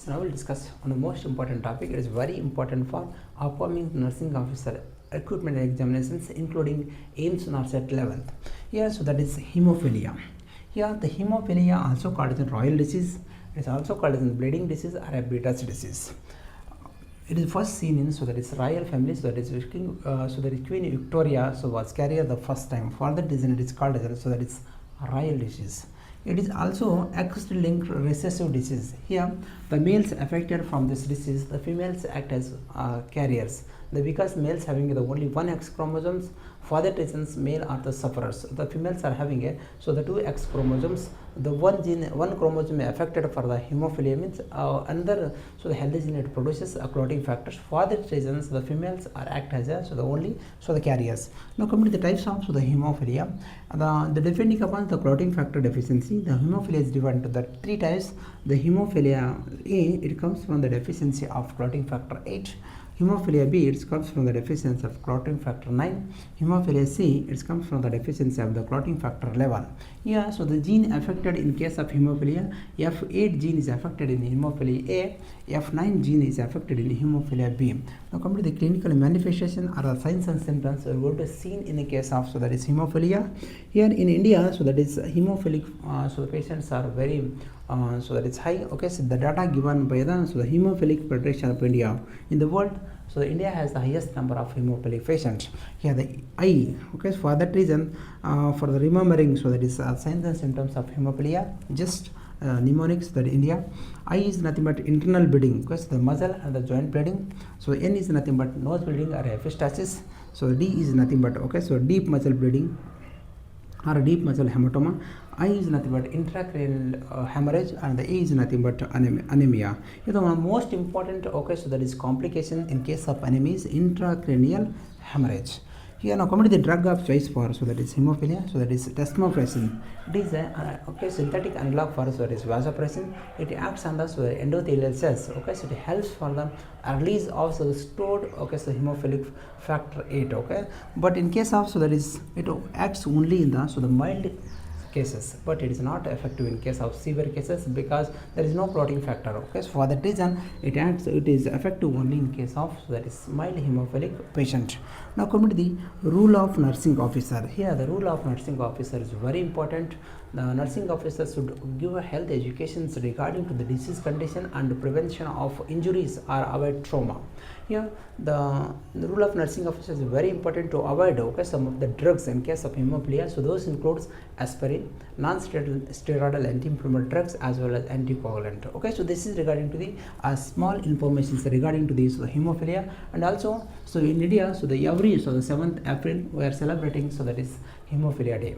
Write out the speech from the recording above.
now we'll discuss on the most important topic. It is very important for upcoming nursing officer recruitment examinations, including AIMS NARCET 11th. Here, so that is hemophilia. Here, the hemophilia also called as a royal disease. It is also called as a bleeding disease or a British disease. It is first seen in royal family. So that is Queen Victoria was carrier the first time. For that reason, it is called as royal disease. It is also X-linked recessive disease. Here, the males affected from this disease, the females act as carriers. Because males having the only one X chromosomes, for that reasons male are the sufferers. The females are having the two X chromosomes. The one chromosome affected for the hemophilia means another. So the healthy gene it produces a clotting factors. For that reasons the females are act as the carriers. Now coming to the types of the hemophilia, the depending upon the clotting factor deficiency, the hemophilia is divided into the three types. The hemophilia A, it comes from the deficiency of clotting factor 8. Hemophilia B, it comes from the deficiency of clotting factor 9. Hemophilia C, it comes from the deficiency of the clotting factor 11. Yeah, so the gene affected in case of hemophilia, F8 gene is affected in hemophilia A, F9 gene is affected in hemophilia B. Now come to the clinical manifestation or the signs and symptoms we are going to see in the case of hemophilia. Here in India, hemophilic, the patients are very high. Okay, so the data given by the hemophilic federation of India in the world. So India has the highest number of hemophilic patients. Here the I. Okay, so for that reason, for the remembering, signs and symptoms of hemophilia, just mnemonics that India. I is nothing but internal bleeding, because the muscle and the joint bleeding. So N is nothing but nose bleeding or epistaxis. So D is nothing but deep muscle bleeding or deep muscle hematoma. I is nothing but intracranial hemorrhage, and the A is nothing but anemia. The most important that is complication in case of anemia is intracranial hemorrhage. Here now coming to the drug of choice for hemophilia, that is desmopressin. It is a synthetic analog for vasopressin. It acts on the endothelial cells. So it helps for the release of the stored hemophilic factor 8. But in case of it acts only in the mild cases, but it is not effective in case of severe cases because there is no clotting factor. So for that reason it is effective only in case of mild hemophilic patient. Now coming to the role of nursing officer. Here the role of nursing officer is very important. The nursing officer should give a health education regarding to the disease condition and prevention of injuries or avoid trauma. Here the role of nursing officer is very important to avoid some of the drugs in case of hemophilia. So those includes aspirin, non-steroidal anti-inflammatory drugs as well as anticoagulant. So this is regarding to the small information regarding to this hemophilia. And also in India, the 7th April we are celebrating that is Hemophilia Day.